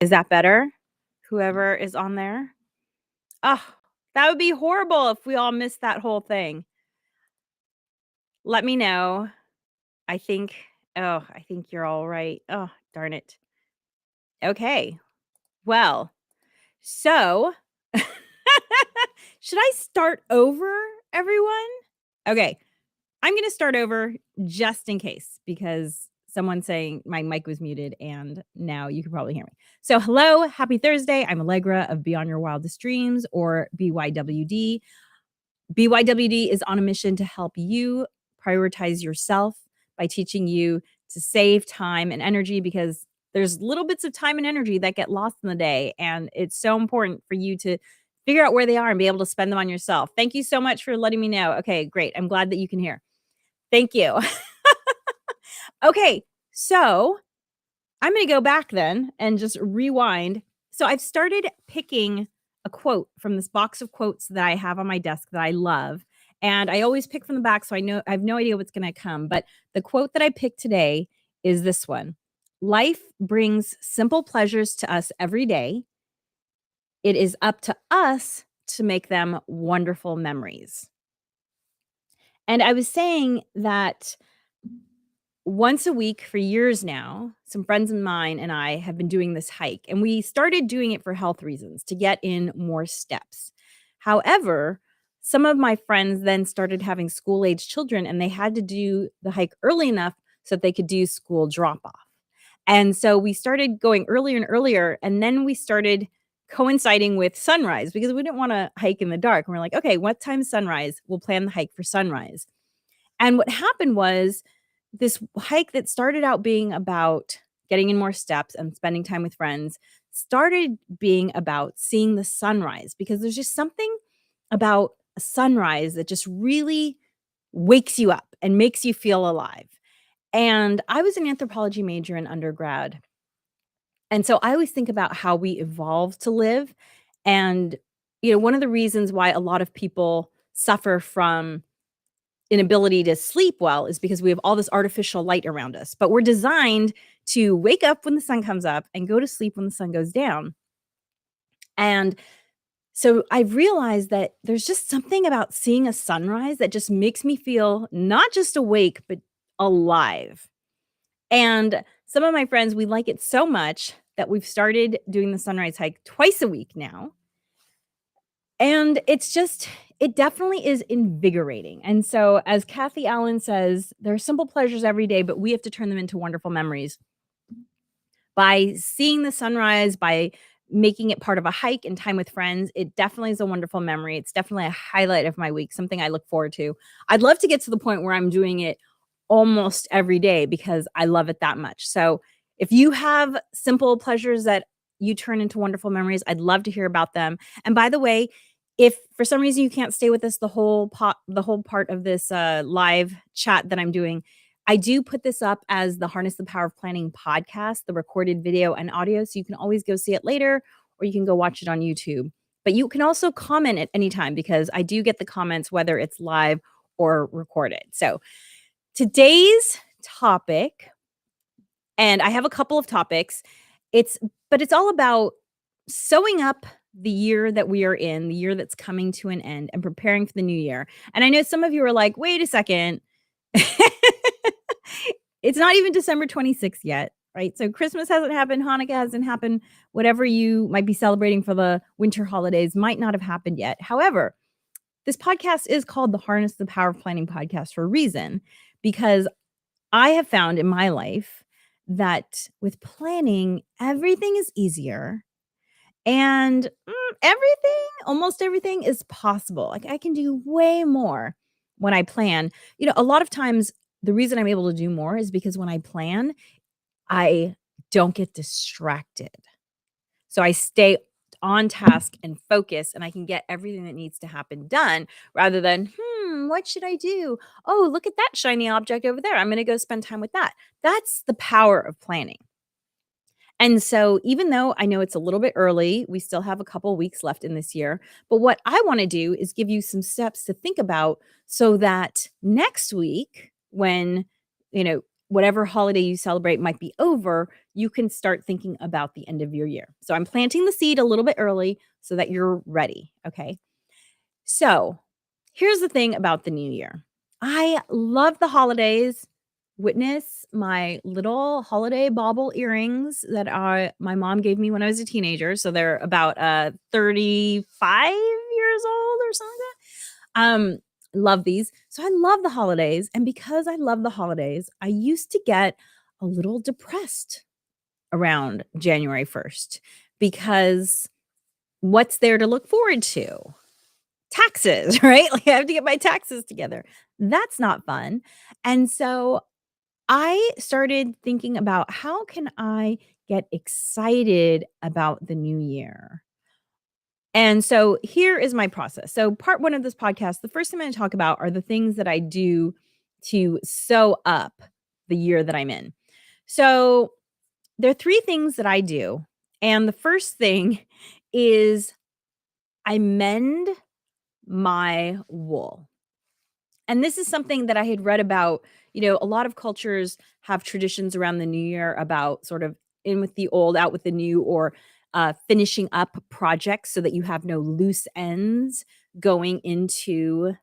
Is that better? Whoever is on there? Oh, that would be horrible if we all missed that whole thing. Let me know. I think I think you're all right. Oh, darn it. Okay. Well, so should I start over, everyone? Okay. I'm going to start over just in case because someone's saying my mic was muted and now you can probably hear me. So, hello, happy Thursday. I'm Alegre of Beyond Your Wildest Dreams, or BYWD. BYWD is on a mission to help you prioritize yourself by teaching you to save time and energy, because there's little bits of time and energy that get lost in the day. And it's so important for you to figure out where they are and be able to spend them on yourself. Thank you so much for letting me know. Okay, great. I'm glad that you can hear. Thank you. Okay, so I'm going to go back then and just rewind. So I've started picking a quote from this box of quotes that I have on my desk that I love. And I always pick from the back, so I have no idea what's going to come. But the quote that I picked today is this one: Life brings simple pleasures to us every day. It is up to us to make them wonderful memories. And I was saying that once a week for years now, some friends of mine and I have been doing this hike, and we started doing it for health reasons to get in more steps. However, some of my friends then started having school age children, and they had to do the hike early enough so that they could do school drop off. And so we started going earlier and earlier, and then we started coinciding with sunrise because we didn't want to hike in the dark. And we're like, okay, what time sunrise? We'll plan the hike for sunrise. And what happened was, this hike that started out being about getting in more steps and spending time with friends started being about seeing the sunrise, because there's just something about a sunrise that just really wakes you up and makes you feel alive. And I was an anthropology major in undergrad. And so I always think about how we evolve to live. And, one of the reasons why a lot of people suffer from inability to sleep well is because we have all this artificial light around us. But we're designed to wake up when the sun comes up and go to sleep when the sun goes down. And so I've realized that there's just something about seeing a sunrise that just makes me feel not just awake, but alive. And some of my friends, we like it so much that we've started doing the sunrise hike twice a week now. And it definitely is invigorating. And so, as Kathy Allen says, there are simple pleasures every day, but we have to turn them into wonderful memories. By seeing the sunrise, by making it part of a hike and time with friends, it definitely is a wonderful memory. It's definitely a highlight of my week, something I look forward to. I'd love to get to the point where I'm doing it almost every day because I love it that much. So, if you have simple pleasures that you turn into wonderful memories, I'd love to hear about them. And by the way, if for some reason you can't stay with us the whole part of this live chat that I'm doing, I do put this up as the Harness the Power of Planning podcast, the recorded video and audio. So you can always go see it later, or you can go watch it on YouTube. But you can also comment at any time because I do get the comments whether it's live or recorded. So today's topic, and I have a couple of topics, but it's all about sewing up the year that we are in, the year that's coming to an end, and preparing for the new year. And I know some of you are like, wait a second. It's not even December 26th yet, right? So Christmas hasn't happened, Hanukkah hasn't happened, whatever you might be celebrating for the winter holidays might not have happened yet. However, this podcast is called the Harness the Power of Planning podcast for a reason, because I have found in my life that with planning, everything is easier. And almost everything is possible. Like, I can do way more when I plan. A lot of times the reason I'm able to do more is because when I plan, I don't get distracted. So I stay on task and focus, and I can get everything that needs to happen done rather than, what should I do? Oh, look at that shiny object over there. I'm going to go spend time with that. That's the power of planning. And so even though I know it's a little bit early, we still have a couple weeks left in this year. But what I want to do is give you some steps to think about so that next week, when, whatever holiday you celebrate might be over, you can start thinking about the end of your year. So I'm planting the seed a little bit early so that you're ready, okay? So, here's the thing about the new year. I love the holidays. Witness my little holiday bauble earrings that my mom gave me when I was a teenager. So they're about 35 years old or something like that. Love these. So I love the holidays. And because I love the holidays, I used to get a little depressed around January 1st because what's there to look forward to? Taxes, right? Like I have to get my taxes together. That's not fun. And so I started thinking about how can I get excited about the new year? And so here is my process. So part 1 of this podcast, the first thing I'm going to talk about are the things that I do to sew up the year that I'm in. So there are 3 things that I do. And the first thing is I mend my wool. And this is something that I had read about. A lot of cultures have traditions around the new year about sort of in with the old, out with the new, or finishing up projects so that you have no loose ends going into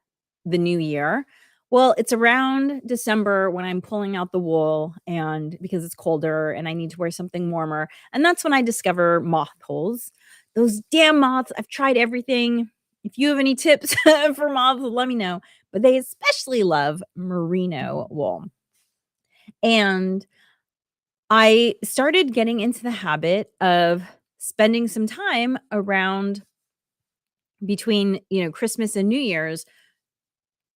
the new year. Well, it's around December when I'm pulling out the wool and because it's colder and I need to wear something warmer. And that's when I discover moth holes. Those damn moths, I've tried everything. If you have any tips for moths, let me know. But they especially love merino wool. And I started getting into the habit of spending some time around between, Christmas and New Year's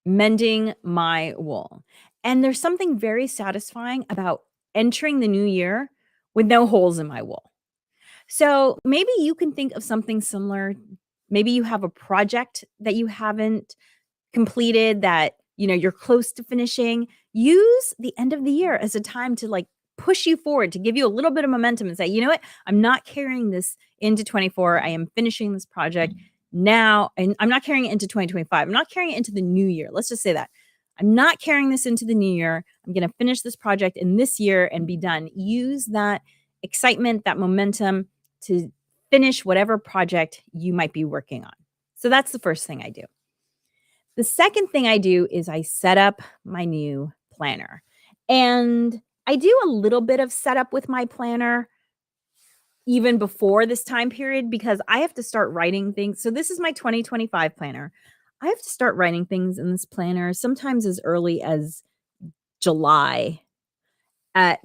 mending my wool. And there's something very satisfying about entering the new year with no holes in my wool. So maybe you can think of something similar. Maybe you have a project that you haven't completed that, you're close to finishing. Use the end of the year as a time to like push you forward, to give you a little bit of momentum and say, you know what? I'm not carrying this into 24. I am finishing this project now. And I'm not carrying it into 2025. I'm not carrying it into the new year. Let's just say that. I'm not carrying this into the new year. I'm going to finish this project in this year and be done. Use that excitement, that momentum to finish whatever project you might be working on. So that's the first thing I do. The second thing I do is I set up my new planner. And I do a little bit of setup with my planner even before this time period because I have to start writing things. So this is my 2025 planner. I have to start writing things in this planner sometimes as early as July.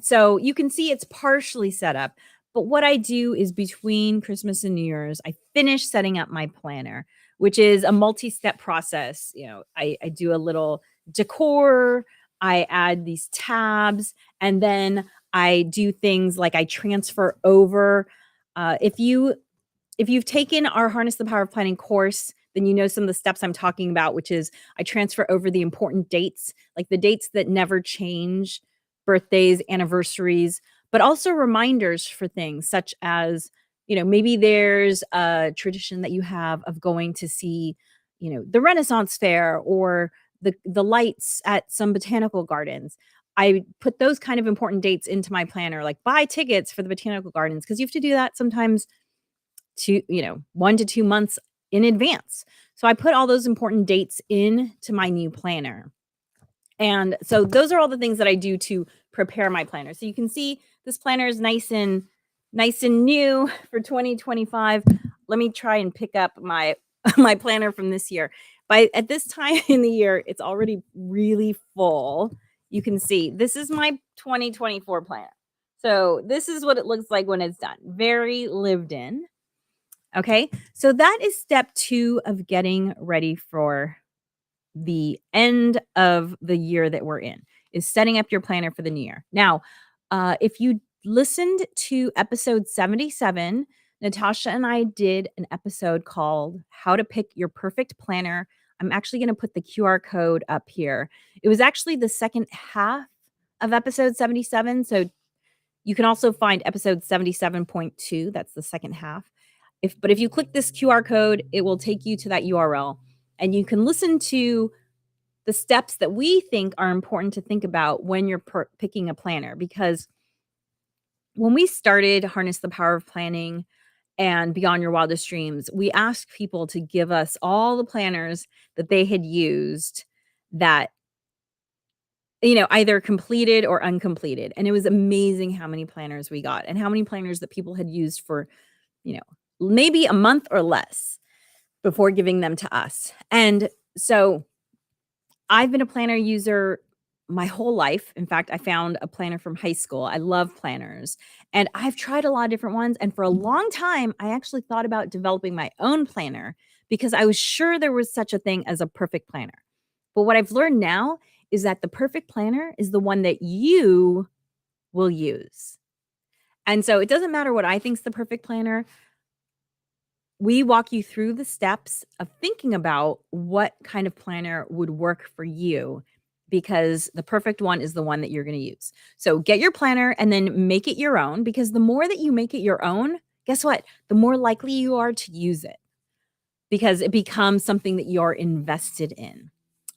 So you can see it's partially set up. But what I do is between Christmas and New Year's, I finish setting up my planner, which is a multi-step process. I do a little decor, I add these tabs, and then I do things like I transfer over. If you've taken our Harness the Power of Planning course, then you know some of the steps I'm talking about, which is I transfer over the important dates, like the dates that never change, birthdays, anniversaries, but also reminders for things such as, maybe there's a tradition that you have of going to see, the Renaissance Fair or the lights at some botanical gardens. I put those kind of important dates into my planner, like buy tickets for the botanical gardens, because you have to do that sometimes 1 to 2 months in advance. So I put all those important dates into my new planner. And so those are all the things that I do to prepare my planner. So you can see this planner is nice and new for 2025. Let me try and pick up my my planner from this year. At this time in the year, it's already really full. You can see this is my 2024 planner. So this is what it looks like when it's done. Very lived in. Okay, so that is step 2 of getting ready for the end of the year that we're in, is setting up your planner for the new year. Now, if you listened to episode 77, Natasha and I did an episode called How to Pick Your Perfect Planner. I'm actually going to put the QR code up here. It was actually the second half of episode 77. So you can also find episode 77.2. That's the second half. But if you click this QR code, it will take you to that URL and you can listen to the steps that we think are important to think about when you're picking a planner. Because when we started Harness the Power of Planning and Beyond Your Wildest Dreams, we asked people to give us all the planners that they had used that, either completed or uncompleted. And it was amazing how many planners we got and how many planners that people had used for, you know, maybe a month or less before giving them to us. And so I've been a planner user my whole life. In fact, I found a planner from high school. I love planners, and I've tried a lot of different ones. And for a long time, I actually thought about developing my own planner because I was sure there was such a thing as a perfect planner. But what I've learned now is that the perfect planner is the one that you will use. And so it doesn't matter what I think is the perfect planner. We walk you through the steps of thinking about what kind of planner would work for you because the perfect one is the one that you're going to use. So get your planner and then make it your own, because the more that you make it your own, guess what? The more likely you are to use it because it becomes something that you're invested in.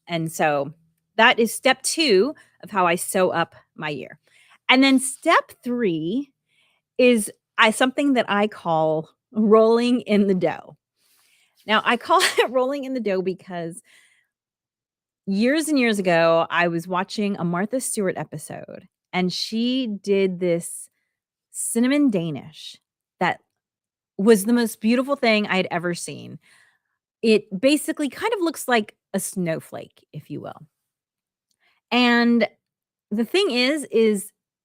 And so that is step 2 of how I sew up my year. And then step 3 is something that I call rolling in the dough. Now, I call it rolling in the dough because years and years ago, I was watching a Martha Stewart episode, and she did this cinnamon Danish that was the most beautiful thing I had ever seen. It basically kind of looks like a snowflake, if you will. And the thing is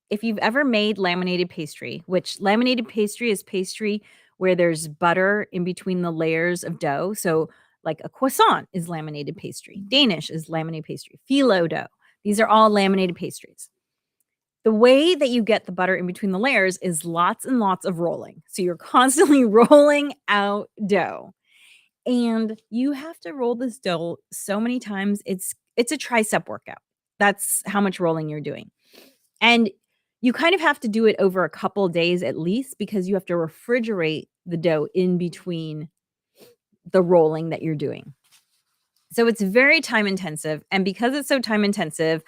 if you've ever made laminated pastry, which laminated pastry is pastry where there's butter in between the layers of dough. So like a croissant is laminated pastry. Danish is laminated pastry. Phyllo dough. These are all laminated pastries. The way that you get the butter in between the layers is lots and lots of rolling. So you're constantly rolling out dough. And you have to roll this dough so many times. It's a tricep workout. That's how much rolling you're doing. And you kind of have to do it over a couple days at least because you have to refrigerate the dough in between the rolling that you're doing. So it's very time intensive. And because it's so time intensive,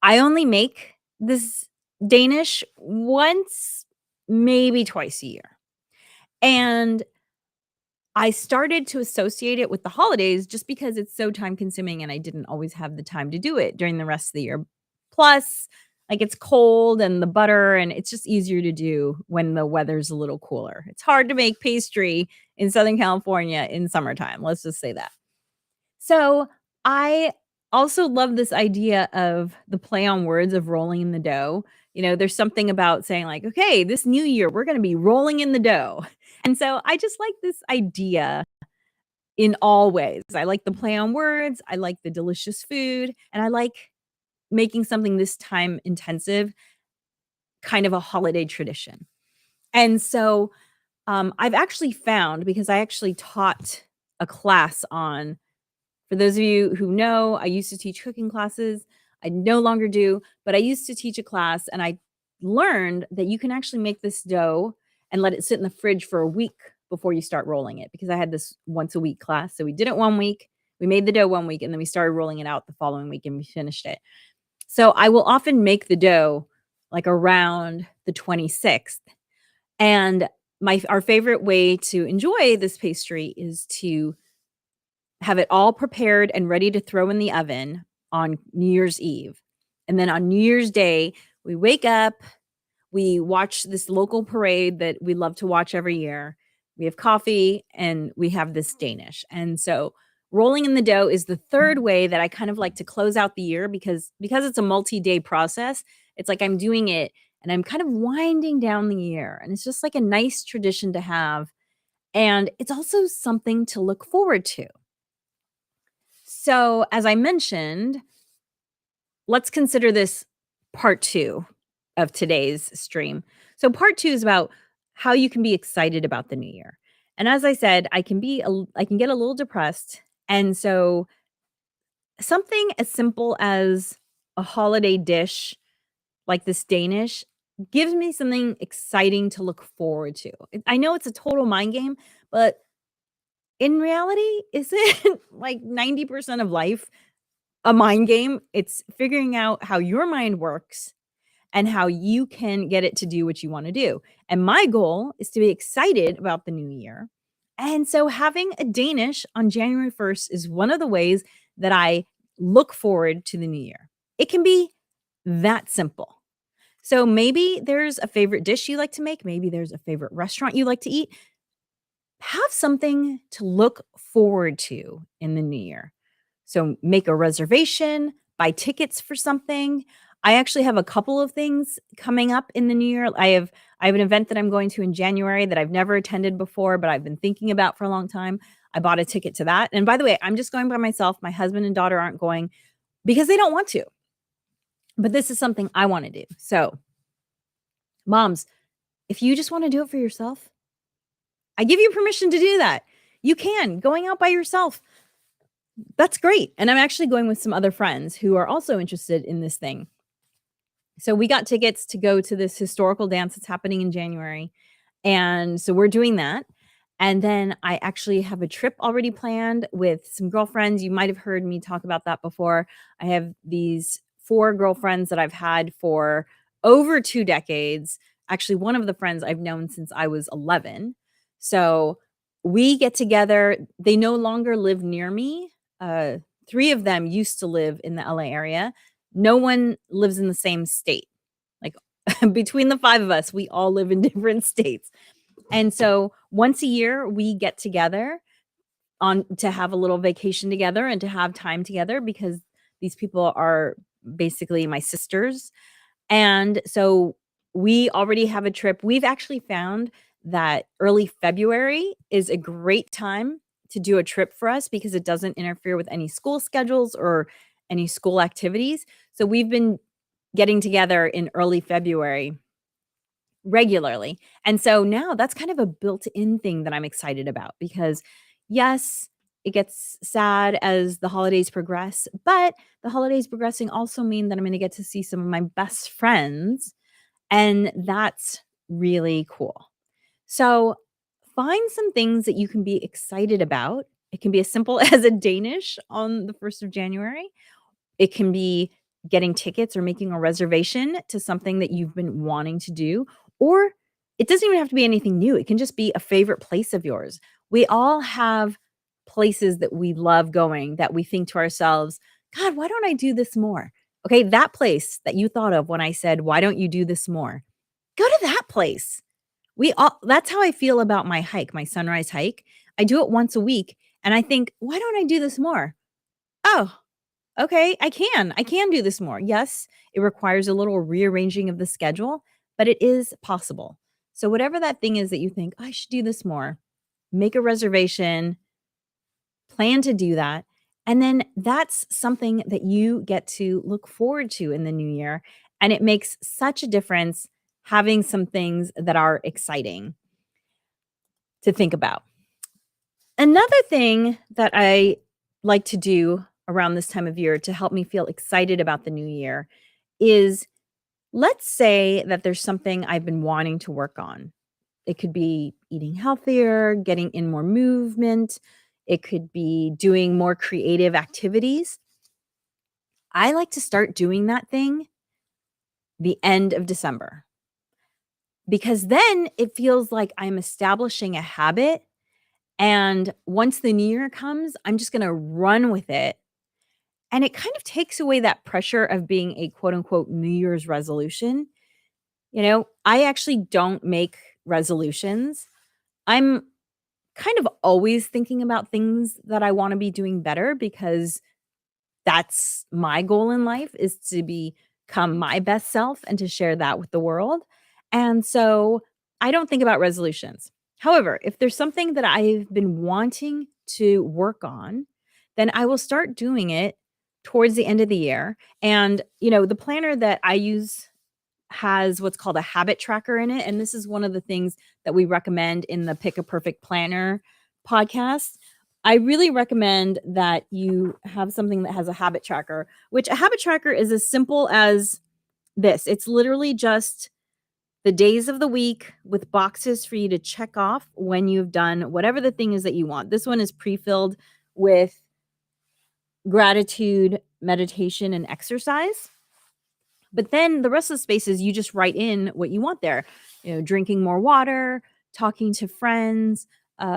I only make this Danish once, maybe twice a year. And I started to associate it with the holidays just because it's so time consuming and I didn't always have the time to do it during the rest of the year. Plus, like it's cold and the butter, and it's just easier to do when the weather's a little cooler. It's hard to make pastry in Southern California in summertime. Let's just say that. So I also love this idea of the play on words of rolling in the dough. There's something about saying, like, okay, this new year, we're going to be rolling in the dough. And so I just like this idea in all ways. I like the play on words, I like the delicious food, and I like making something this time intensive kind of a holiday tradition. And so I've actually found, because I actually taught a class on, for those of you who know, I used to teach cooking classes. I no longer do, but I used to teach a class and I learned that you can actually make this dough and let it sit in the fridge for a week before you start rolling it, because I had this once a week class. So we did it 1 week, we made the dough 1 week, and then we started rolling it out the following week and we finished it. So I will often make the dough like around the 26th. And our favorite way to enjoy this pastry is to have it all prepared and ready to throw in the oven on New Year's Eve. And then on New Year's Day, we wake up, we watch this local parade that we love to watch every year. We have coffee and we have this Danish. And so rolling in the dough is the third way that I kind of like to close out the year, because it's a multi-day process. It's like I'm doing it and I'm kind of winding down the year. And it's just like a nice tradition to have. And it's also something to look forward to. So, as I mentioned, let's consider this part 2 of today's stream. So, part 2 is about how you can be excited about the new year. And as I said, I can get a little depressed. And so something as simple as a holiday dish like this Danish gives me something exciting to look forward to. I know it's a total mind game, but in reality, isn't like 90% of life a mind game. It's figuring out how your mind works and how you can get it to do what you wanna do. And my goal is to be excited about the new year. And so having a Danish on January 1st is one of the ways that I look forward to the new year. It can be that simple. So maybe there's a favorite dish you like to make, maybe there's a favorite restaurant you like to eat. Have something to look forward to in the new year. So make a reservation, buy tickets for something. I actually have a couple of things coming up in the new year. I have an event that I'm going to in January that I've never attended before, but I've been thinking about for a long time. I bought a ticket to that. And by the way, I'm just going by myself. My husband and daughter aren't going because they don't want to. But this is something I want to do. So, moms, if you just want to do it for yourself, I give you permission to do that. You can. Going out by yourself, that's great. And I'm actually going with some other friends who are also interested in this thing. So we got tickets to go to this historical dance that's happening in January. And so we're doing that. And then I actually have a trip already planned with some girlfriends. You might have heard me talk about that before. I have these 4 girlfriends that I've had for over 2 decades. Actually, one of the friends I've known since I was 11. So we get together. They no longer live near me. 3 of them used to live in the LA area. No one lives in the same state. Like between the 5 of us, we all live in different states. And so once a year we get together on to have a little vacation together and to have time together because these people are basically my sisters. And so we already have a trip. We've actually found that early February is a great time to do a trip for us because it doesn't interfere with any school schedules or any school activities. So we've been getting together in early February regularly. And so now that's kind of a built-in thing that I'm excited about because yes, it gets sad as the holidays progress, but the holidays progressing also mean that I'm going to get to see some of my best friends, and that's really cool. So find some things that you can be excited about. It can be as simple as a Danish on the 1st of January. It can be getting tickets or making a reservation to something that you've been wanting to do, or it doesn't even have to be anything new. It can just be a favorite place of yours. We all have places that we love going that we think to ourselves, God, why don't I do this more? Okay, that place that you thought of when I said, why don't you do this more? Go to that place. We all That's how I feel about my hike, my sunrise hike. I do it once a week and I think, why don't I do this more? Oh, okay, I can do this more. Yes, it requires a little rearranging of the schedule, but it is possible. So whatever that thing is that you think, I should do this more, make a reservation, plan to do that. And then that's something that you get to look forward to in the new year. And it makes such a difference having some things that are exciting to think about. Another thing that I like to do around this time of year to help me feel excited about the new year is, let's say that there's something I've been wanting to work on. It could be eating healthier, getting in more movement, it could be doing more creative activities. I like to start doing that thing the end of December because then it feels like I'm establishing a habit. And once the new year comes, I'm just going to run with it. And it kind of takes away that pressure of being a quote unquote New Year's resolution. I actually don't make resolutions. I'm kind of always thinking about things that I want to be doing better because that's my goal in life, is to become my best self and to share that with the world. And so I don't think about resolutions. However, if there's something that I've been wanting to work on, then I will start doing it towards the end of the year. And, the planner that I use has what's called a habit tracker in it. And this is one of the things that we recommend in the Pick a Perfect Planner podcast. I really recommend that you have something that has a habit tracker, which a habit tracker is as simple as this. It's literally just the days of the week with boxes for you to check off when you've done whatever the thing is that you want. This one is pre-filled with gratitude meditation and exercise. But then the rest of the spaces, you just write in what you want there. Drinking more water, talking to friends,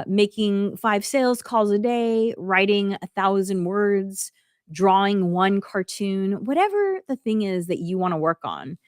making 5 sales calls a day, writing 1,000 words, drawing 1 cartoon, whatever the thing is that you wanna work on.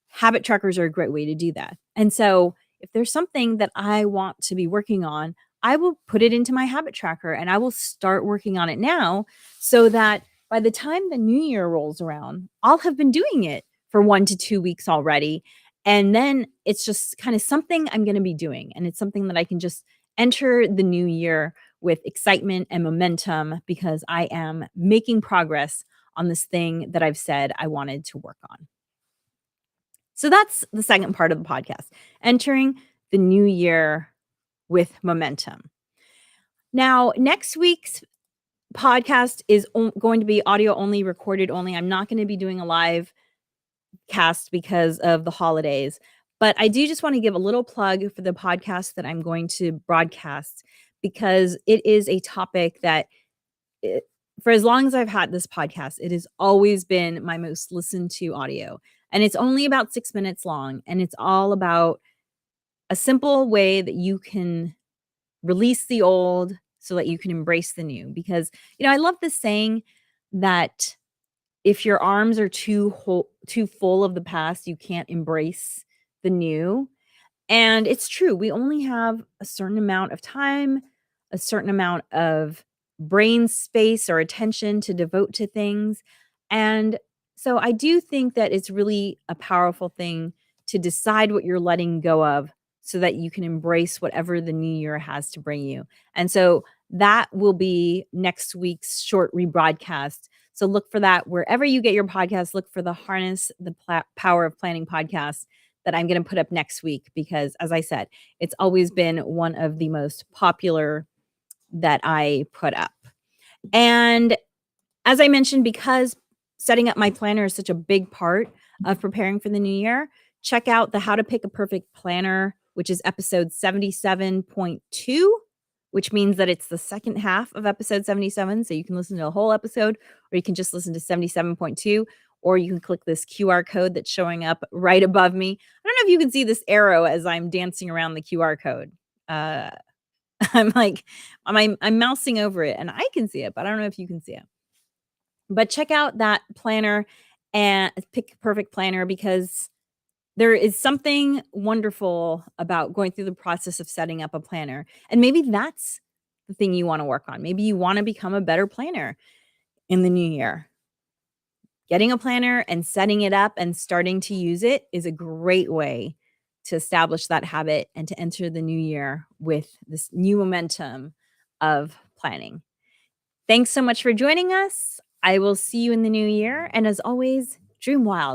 Habit trackers are a great way to do that. And so if there's something that I want to be working on, I will put it into my habit tracker and I will start working on it now so that by the time the new year rolls around, I'll have been doing it for 1 to 2 weeks already. And then it's just kind of something I'm going to be doing. And it's something that I can just enter the new year with excitement and momentum because I am making progress on this thing that I've said I wanted to work on. So that's the second part of the podcast, entering the new year with momentum. Now, next week's podcast is going to be audio only, recorded only. I'm not going to be doing a live cast because of the holidays, but I do just want to give a little plug for the podcast that I'm going to broadcast because it is a topic that for as long as I've had this podcast, it has always been my most listened to audio. And it's only about 6 minutes long. And it's all about a simple way that you can release the old so that you can embrace the new. Because, I love this saying that if your arms are too full of the past, you can't embrace the new. And it's true. We only have a certain amount of time, a certain amount of brain space or attention to devote to things. And so I do think that it's really a powerful thing to decide what you're letting go of so that you can embrace whatever the new year has to bring you. And so that will be next week's short rebroadcast. So look for that wherever you get your podcast. Look for the Harness the Power of Planning podcast that I'm going to put up next week because, as I said, it's always been one of the most popular that I put up. And as I mentioned, because setting up my planner is such a big part of preparing for the new year, check out the How to Pick a Perfect Planner, which is episode 77.2, which means that it's the second half of episode 77. So you can listen to a whole episode, or you can just listen to 77.2, or you can click this QR code that's showing up right above me. I don't know if you can see this arrow as I'm dancing around the QR code. I'm mousing over it and I can see it, but I don't know if you can see it. But check out that planner and pick a perfect planner because there is something wonderful about going through the process of setting up a planner. And maybe that's the thing you want to work on. Maybe you want to become a better planner in the new year. Getting a planner and setting it up and starting to use it is a great way to establish that habit and to enter the new year with this new momentum of planning. Thanks so much for joining us. I will see you in the new year. And as always, dream wild.